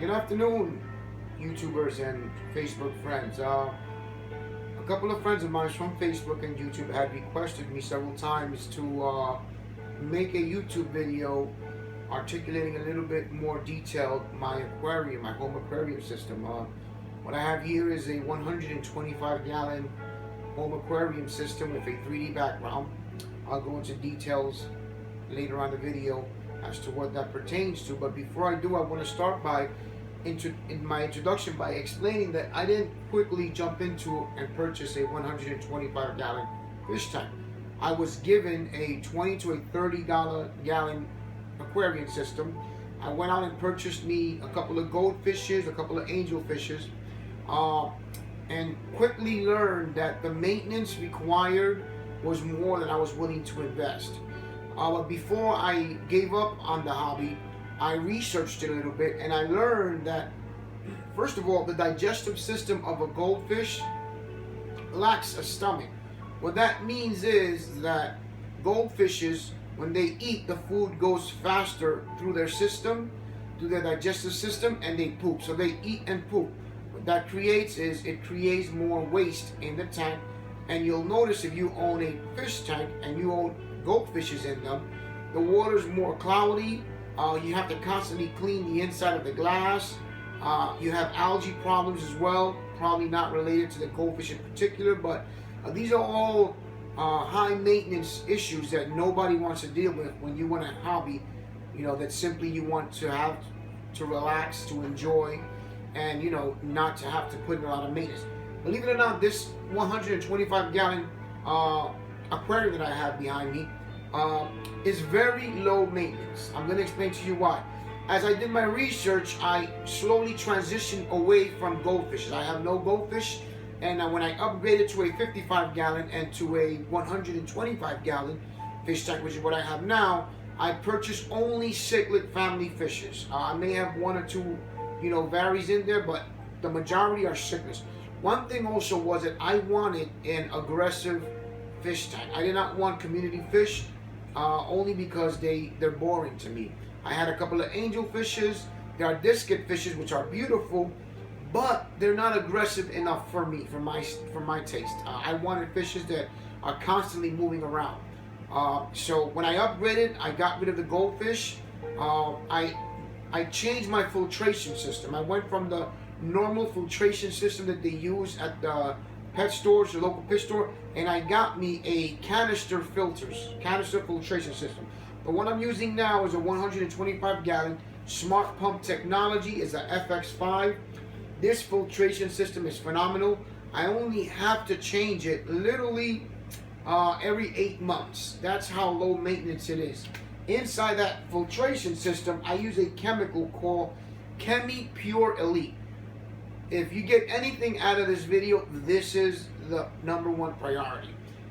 Good afternoon, YouTubers and Facebook friends. A couple of friends of mine from Facebook and YouTube had requested me several times to make a YouTube video articulating a little bit more detailed my aquarium, my home aquarium system. What I have here is a 125-gallon home aquarium system with a 3D background. I'll go into details later on the video as to what that pertains to, but before I do, I want to start by in my introduction by explaining that I didn't quickly jump into and purchase a 125-gallon fish tank. I was given a 20 to a 30-gallon aquarium system. I went out and purchased me a couple of goldfishes, a couple of angelfishes, and quickly learned that the maintenance required was more than I was willing to invest. But before I gave up on the hobby, I researched it a little bit, and I learned that, first of all, the digestive system of a goldfish lacks a stomach. What that means is that goldfishes, when they eat, the food goes faster through their system, through their digestive system, and they poop. So they eat and poop. What that creates is it creates more waste in the tank. And you'll notice if you own a fish tank and you own goldfishes in them, the water's more cloudy. You have to constantly clean the inside of the glass. You have algae problems as well, probably not related to the goldfish in particular, but these are all high maintenance issues that nobody wants to deal with when you want a hobby, that simply you want to have to relax, to enjoy, and not to have to put in a lot of maintenance. Believe it or not, this 125-gallon aquarium that I have behind me is very low maintenance. I'm going to explain to you why. As I did my research, I slowly transitioned away from goldfishes. I have no goldfish, and when I upgraded to a 55-gallon and to a 125-gallon fish tank, which is what I have now, I purchased only cichlid family fishes. I may have one or two, varies in there, but the majority are cichlids. One thing also was that I wanted an aggressive fish tank. I did not want community fish, only because they're boring to me. I had a couple of angel fishes. There are discus fishes, which are beautiful, but they're not aggressive enough for me, for my taste. I wanted fishes that are constantly moving around. So when I upgraded, I got rid of the goldfish. I changed my filtration system. I went from the normal filtration system that they use at the pet stores, the local pet store, and I got me a canister filtration system. The one I'm using now is a 125-gallon smart pump technology. Is a FX5. This filtration system is phenomenal. I only have to change it literally every 8 months. That's how low maintenance it is. Inside that filtration system, I use a chemical called Pure Elite. If you get anything out of this video, this is the #1 priority.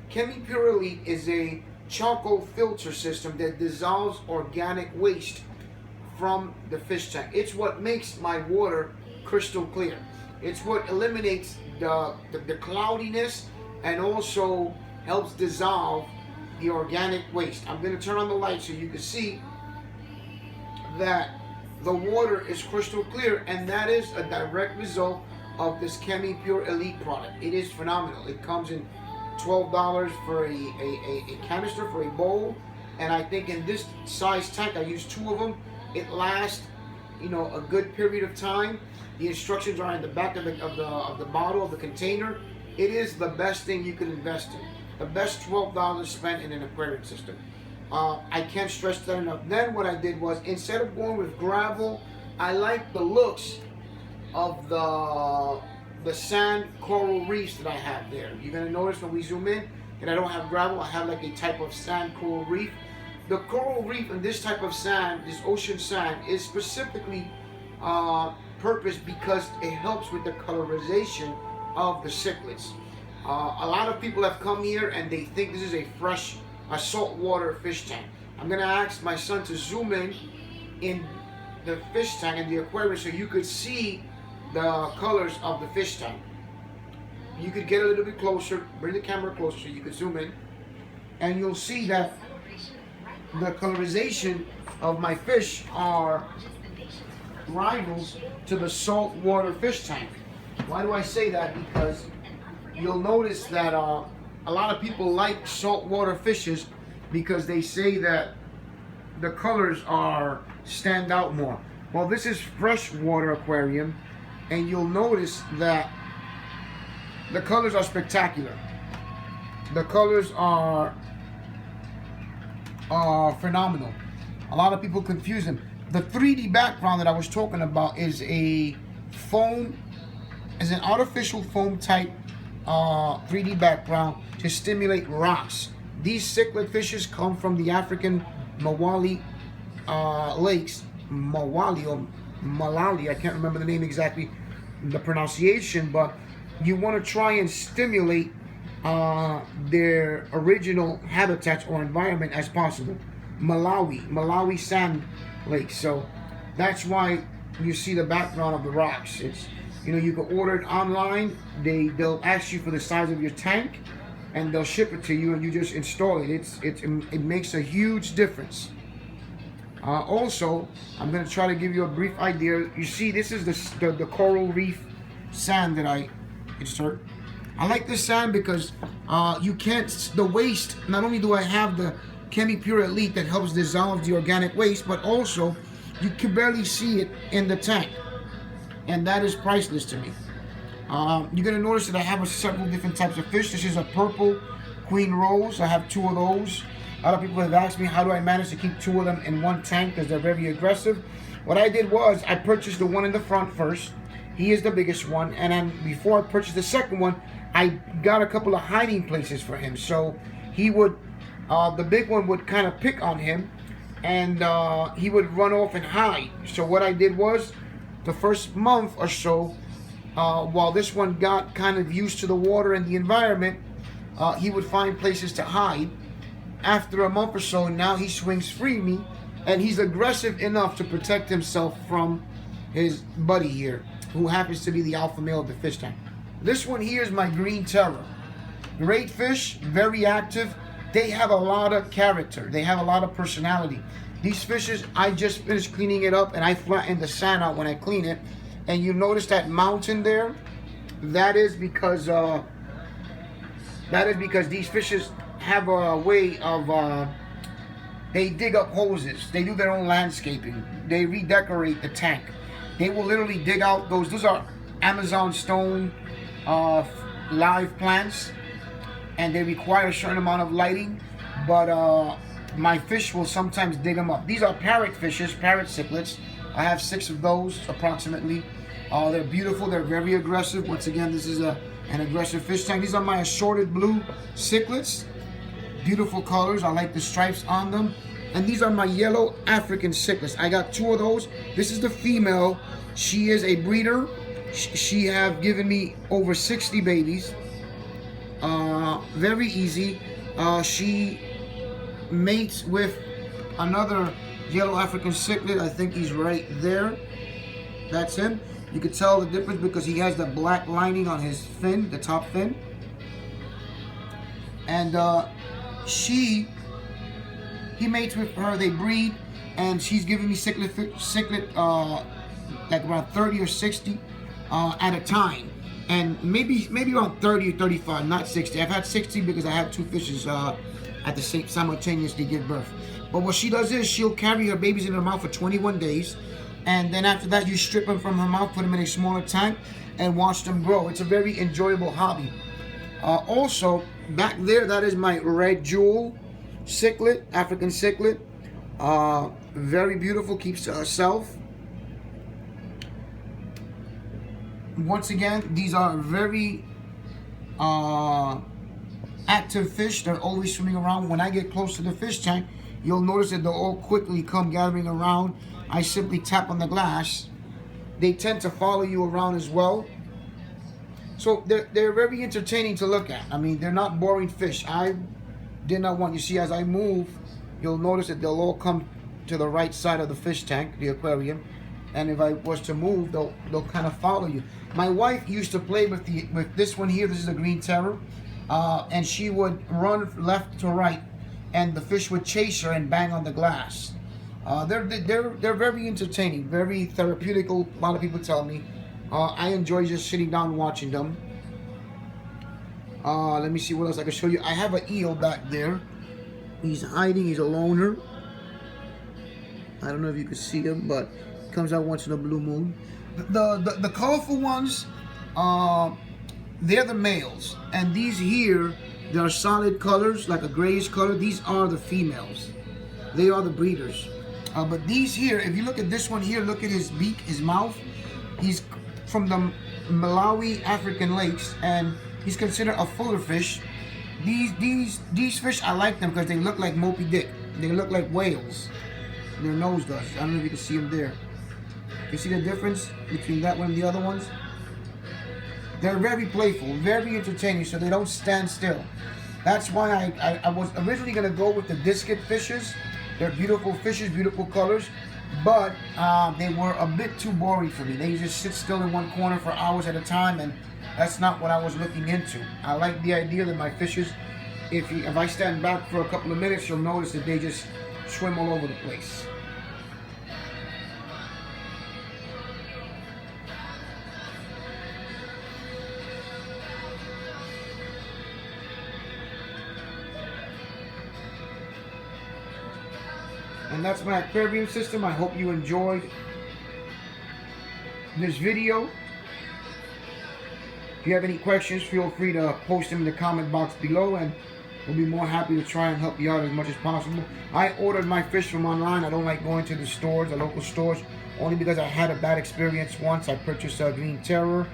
Pure Elite is a charcoal filter system that dissolves organic waste from the fish tank. It's what makes my water crystal clear. It's what eliminates the cloudiness and also helps dissolve the organic waste. I'm going to turn on the light so you can see that the water is crystal clear, and that is a direct result of this Pure Elite product. It is phenomenal. It comes in $12 for a canister, for a bowl, and I think in this size tank, I use 2 of them. It lasts, a good period of time. The instructions are in the back of the bottle of the container. It is the best thing you can invest in. The best $12 spent in an aquarium system. I can't stress that enough. Then what I did was, instead of going with gravel, I like the looks of the sand coral reefs that I have there. You're going to notice when we zoom in that I don't have gravel. I have like a type of sand coral reef. The coral reef and this type of sand, this ocean sand, is specifically purposed because it helps with the colorization of the cichlids. A lot of people have come here and they think this is a saltwater fish tank. I'm going to ask my son to zoom in the fish tank and the aquarium so you could see the colors of the fish tank. You could get a little bit closer, bring the camera closer so you could zoom in, and you'll see that the colorization of my fish are rivals to the saltwater fish tank. Why do I say that? Because you'll notice that a lot of people like saltwater fishes because they say that the colors stand out more. Well, this is freshwater aquarium, and you'll notice that the colors are spectacular. The colors are phenomenal. A lot of people confuse them. The 3D background that I was talking about is an artificial foam type 3D background to stimulate rocks. These cichlid fishes come from the African Mawali lakes. Mawali or Malali, I can't remember the name exactly, the pronunciation, but you want to try and stimulate their original habitats or environment as possible. Malawi sand lake. So that's why you see the background of the rocks. It's, you know, you can order it online. They'll ask you for the size of your tank, and they'll ship it to you, and you just install it. It makes a huge difference. Also, I'm going to try to give you a brief idea. You see, this is the coral reef sand that I insert. I like this sand because you can't, the waste, not only do I have the ChemiPure Elite that helps dissolve the organic waste, but also you can barely see it in the tank. And that is priceless to me. You're going to notice that I have several different types of fish. This is a purple queen rose. I have 2 of those. A lot of people have asked me, how do I manage to keep 2 of them in one tank because they're very aggressive. What I did was I purchased the one in the front first. He is the biggest one, and then before I purchased the second one, I got a couple of hiding places for him. So he would, the big one would kind of pick on him, and he would run off and hide. So what I did was, the first month or so, while this one got kind of used to the water and the environment, he would find places to hide. After a month or so, now he swings free and he's aggressive enough to protect himself from his buddy here, who happens to be the alpha male of the fish tank. This one here is my green terror. Great fish, very active. They have a lot of character. They have a lot of personality. These fishes, I just finished cleaning it up, and I flatten the sand out when I clean it. And you notice that mountain there? That is because these fishes have a way of, they dig up hoses. They do their own landscaping. They redecorate the tank. They will literally dig out those are Amazon stone live plants, and they require a certain amount of lighting, but my fish will sometimes dig them up. These are parrot fishes, parrot cichlids. I have 6 of those approximately. They're beautiful, they're very aggressive. Once again, this is an aggressive fish tank. These are my assorted blue cichlids. Beautiful colors. I like the stripes on them. And these are my yellow African cichlids. I got 2 of those. This is the female. She is a breeder. She have given me over 60 babies. Very easy. She mates with another yellow African cichlid. I think he's right there. That's him. You can tell the difference because he has the black lining on his fin, the top fin. And he mates with her, they breed, and she's giving me cichlid like around 30 or 60 at a time, and maybe around 30 or 35, not 60. I've had 60 because I had 2 fishes at the same simultaneously give birth. But what she does is she'll carry her babies in her mouth for 21 days, and then after that you strip them from her mouth, put them in a smaller tank, and watch them grow. It's a very enjoyable hobby. Also, back there, that is my red jewel cichlid, African cichlid. Very beautiful, keeps to herself. Once again, these are very active fish. They're always swimming around. When I get close to the fish tank, you'll notice that they'll all quickly come gathering around. I simply tap on the glass. They tend to follow you around as well. So they're very entertaining to look at. I mean, they're not boring fish. I did not want, you see, as I move, you'll notice that they'll all come to the right side of the fish tank, the aquarium. And if I was to move, they'll kind of follow you. My wife used to play with this one here. This is a green terror, and she would run left to right, and the fish would chase her and bang on the glass. They're very entertaining, very therapeutical. A lot of people tell me. I enjoy just sitting down watching them. Let me see what else I can show you. I have an eel back there. He's hiding. He's a loner. I don't know if you can see him, but he comes out once in a blue moon. The colorful ones, they're the males, and these here, they are solid colors, like a grayish color. These are the females. They are the breeders. But these here, if you look at this one here, look at his beak, his mouth. He's from the Malawi African lakes, and he's considered a fuller fish. These fish, I like them because they look like Moby Dick. They look like whales. Their nose does. I don't know if you can see them there. You see the difference between that one and the other ones? They're very playful, very entertaining, so they don't stand still. That's why I was originally going to go with the discus fishes. They're beautiful fishes, beautiful colors, but they were a bit too boring for me. They just sit still in one corner for hours at a time, and that's not what I was looking into. I like the idea that my fishes, if I stand back for a couple of minutes, you'll notice that they just swim all over the place. And that's my aquarium system. I hope you enjoyed this video. If you have any questions, feel free to post them in the comment box below, and we'll be more happy to try and help you out as much as possible. I ordered my fish from online. I don't like going to the stores, the local stores, only because I had a bad experience once. I purchased a green terror,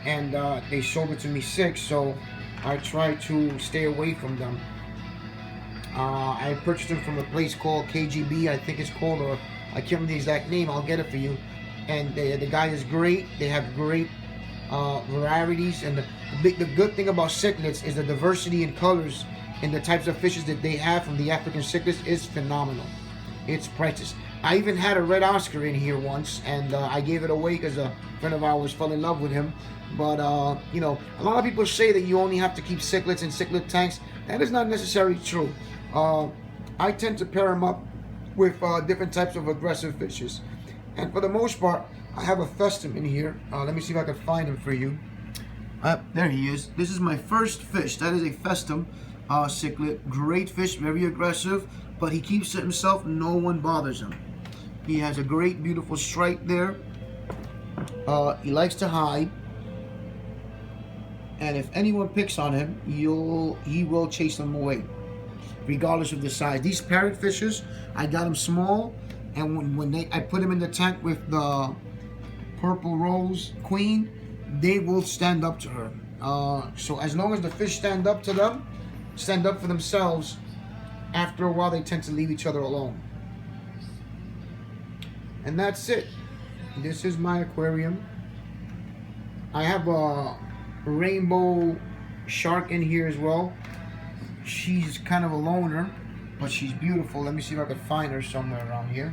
and they sold it to me sick, so I try to stay away from them. I purchased them from a place called KGB, I think it's called, or I can't remember the exact name. I'll get it for you. And the guy is great. They have great varieties, and the good thing about cichlids is the diversity in colors and the types of fishes that they have from the African cichlids is phenomenal. It's priceless. I even had a red Oscar in here once, and I gave it away because a friend of ours fell in love with him. But you know, a lot of people say that you only have to keep cichlids in cichlid tanks. That is not necessarily true. I tend to pair them up with different types of aggressive fishes, and for the most part, I have a festum in here. Let me see if I can find him for you. There he is. This is my first fish. That is a festum cichlid. Great fish, very aggressive, but he keeps to himself. No one bothers him. He has a great, beautiful stripe there. He likes to hide, and if anyone picks on him, he will chase them away, regardless of the size. These parrotfishes, I got them small, and when I put them in the tank with the purple rose queen, they will stand up to her. So as long as the fish stand up to them, stand up for themselves, after a while they tend to leave each other alone. And that's it. This is my aquarium. I have a rainbow shark in here as well. She's kind of a loner, but she's beautiful. Let me see if I can find her somewhere around here.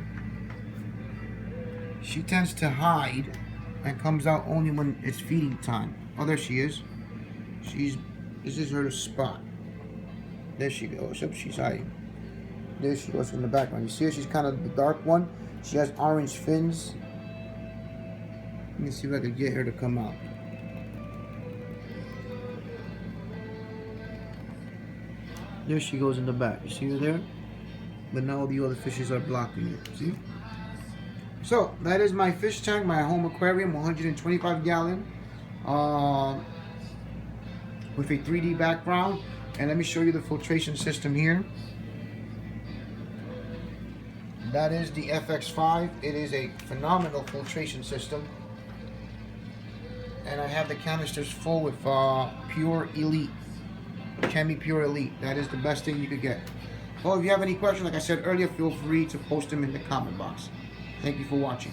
She tends to hide and comes out only when it's feeding time. Oh, there she is. This is her spot. There she goes. Yep, she's hiding. There she goes in the background. You see her? She's kind of the dark one. She has orange fins. Let me see if I can get her to come out. There she goes in the back. You see her there? But now the other fishes are blocking it. See? So, that is my fish tank, my home aquarium, 125 gallon. With a 3D background. And let me show you the filtration system here. That is the FX5. It is a phenomenal filtration system. And I have the canisters full with Pure Elite. Chemi Pure Elite. That is the best thing you could get. Well, if you have any questions, like I said earlier, feel free to post them in the comment box. Thank you for watching.